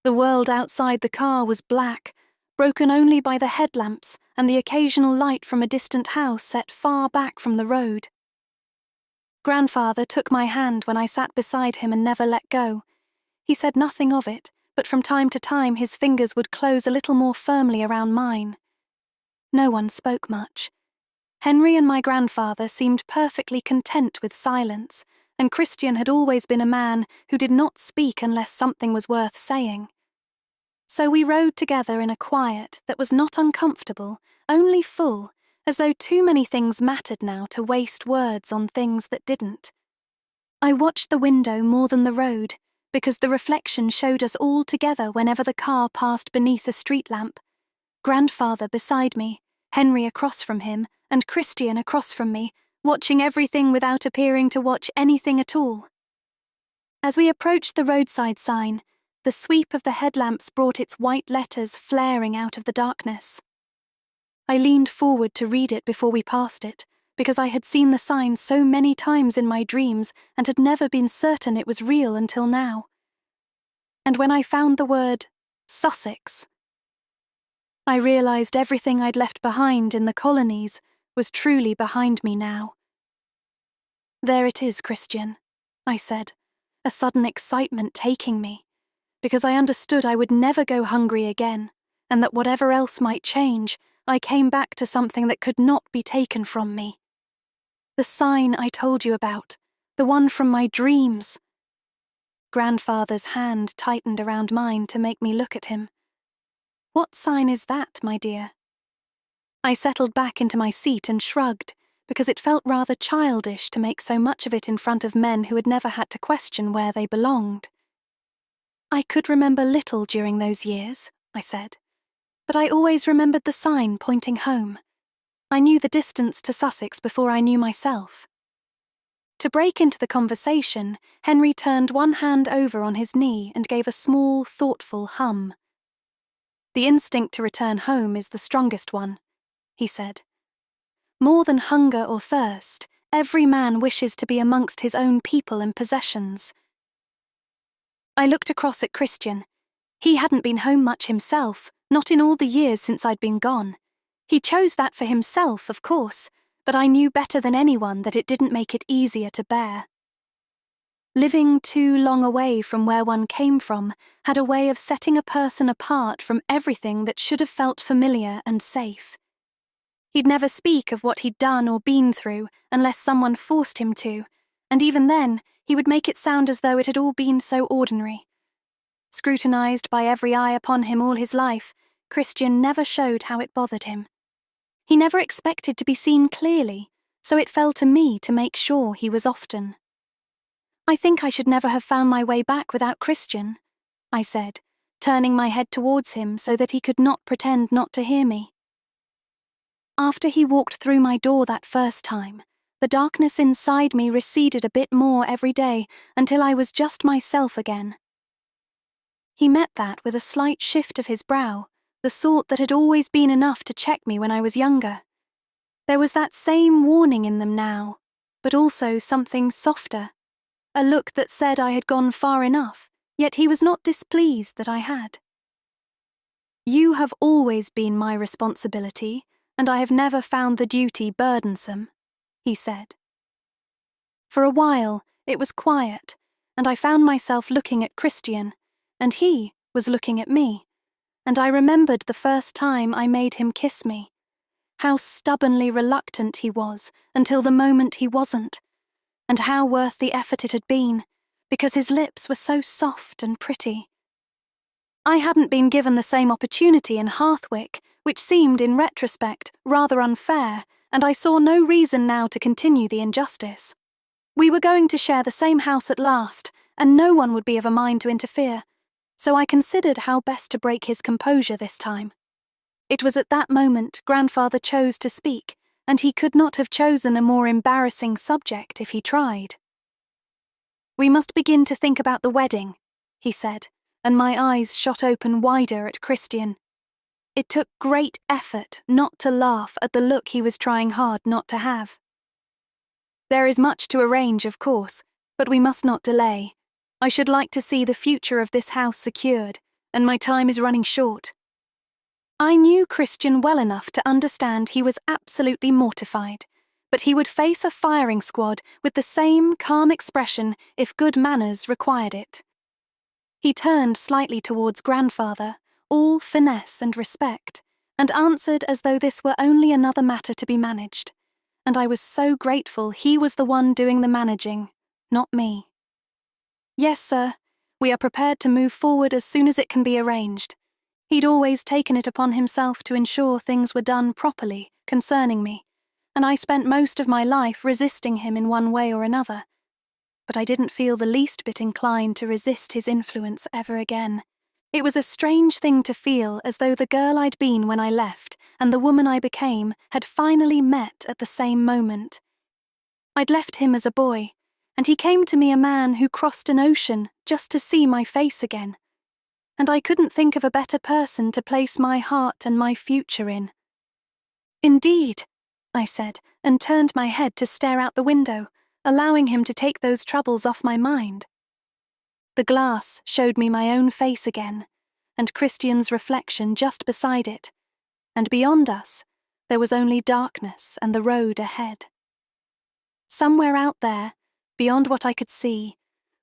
The world outside the car was black, broken only by the headlamps and the occasional light from a distant house set far back from the road. Grandfather took my hand when I sat beside him and never let go. He said nothing of it, but from time to time his fingers would close a little more firmly around mine. No one spoke much. Henry and my grandfather seemed perfectly content with silence, and Christian had always been a man who did not speak unless something was worth saying. So we rode together in a quiet that was not uncomfortable, only full, as though too many things mattered now to waste words on things that didn't. I watched the window more than the road, because the reflection showed us all together whenever the car passed beneath a street lamp. Grandfather beside me, Henry across from him, and Christian across from me, watching everything without appearing to watch anything at all. As we approached the roadside sign, the sweep of the headlamps brought its white letters flaring out of the darkness. I leaned forward to read it before we passed it, because I had seen the sign so many times in my dreams and had never been certain it was real until now. And when I found the word Sussex, I realized everything I'd left behind in the colonies was truly behind me now. "There it is, Christian," I said, a sudden excitement taking me, because I understood I would never go hungry again, and that whatever else might change, I came back to something that could not be taken from me. The sign I told you about, the one from my dreams. Grandfather's hand tightened around mine to make me look at him. "What sign is that, my dear?" I settled back into my seat and shrugged, because it felt rather childish to make so much of it in front of men who had never had to question where they belonged. "I could remember little during those years," I said, "but I always remembered the sign pointing home. I knew the distance to Sussex before I knew myself." To break into the conversation, Henry turned one hand over on his knee and gave a small, thoughtful hum. "The instinct to return home is the strongest one," he said. "More than hunger or thirst, every man wishes to be amongst his own people and possessions." I looked across at Christian. He hadn't been home much himself, not in all the years since I'd been gone. He chose that for himself, of course, but I knew better than anyone that it didn't make it easier to bear. Living too long away from where one came from had a way of setting a person apart from everything that should have felt familiar and safe. He'd never speak of what he'd done or been through unless someone forced him to, and even then, he would make it sound as though it had all been so ordinary. Scrutinized by every eye upon him all his life, Christian never showed how it bothered him. He never expected to be seen clearly, so it fell to me to make sure he was often. "I think I should never have found my way back without Christian," I said, turning my head towards him so that he could not pretend not to hear me. After he walked through my door that first time, the darkness inside me receded a bit more every day until I was just myself again. He met that with a slight shift of his brow, the sort that had always been enough to check me when I was younger. There was that same warning in them now, but also something softer, a look that said I had gone far enough, yet he was not displeased that I had. "You have always been my responsibility, and I have never found the duty burdensome," he said. For a while, it was quiet, and I found myself looking at Christian, and he was looking at me, and I remembered the first time I made him kiss me, how stubbornly reluctant he was until the moment he wasn't, and how worth the effort it had been, because his lips were so soft and pretty. I hadn't been given the same opportunity in Hearthwick, which seemed, in retrospect, rather unfair, and I saw no reason now to continue the injustice. We were going to share the same house at last, and no one would be of a mind to interfere, so I considered how best to break his composure this time. It was at that moment Grandfather chose to speak, and he could not have chosen a more embarrassing subject if he tried. "We must begin to think about the wedding," he said, and my eyes shot open wider at Christian. It took great effort not to laugh at the look he was trying hard not to have. "There is much to arrange, of course, but we must not delay. I should like to see the future of this house secured, and my time is running short." I knew Christian well enough to understand he was absolutely mortified, but he would face a firing squad with the same calm expression if good manners required it. He turned slightly towards grandfather, all finesse and respect, and answered as though this were only another matter to be managed, and I was so grateful he was the one doing the managing, not me. "Yes, sir. We are prepared to move forward as soon as it can be arranged." He'd always taken it upon himself to ensure things were done properly concerning me, and I spent most of my life resisting him in one way or another. But I didn't feel the least bit inclined to resist his influence ever again. It was a strange thing to feel as though the girl I'd been when I left and the woman I became had finally met at the same moment. I'd left him as a boy, and he came to me a man who crossed an ocean just to see my face again. And I couldn't think of a better person to place my heart and my future in. "Indeed," I said, and turned my head to stare out the window, allowing him to take those troubles off my mind. The glass showed me my own face again, and Christian's reflection just beside it, and beyond us, there was only darkness and the road ahead. Somewhere out there, beyond what I could see,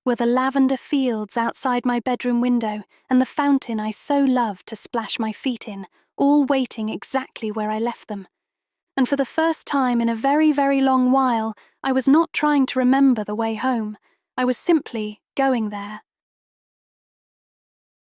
were the lavender fields outside my bedroom window and the fountain I so loved to splash my feet in, all waiting exactly where I left them. And for the first time in a very, very long while, I was not trying to remember the way home. I was simply going there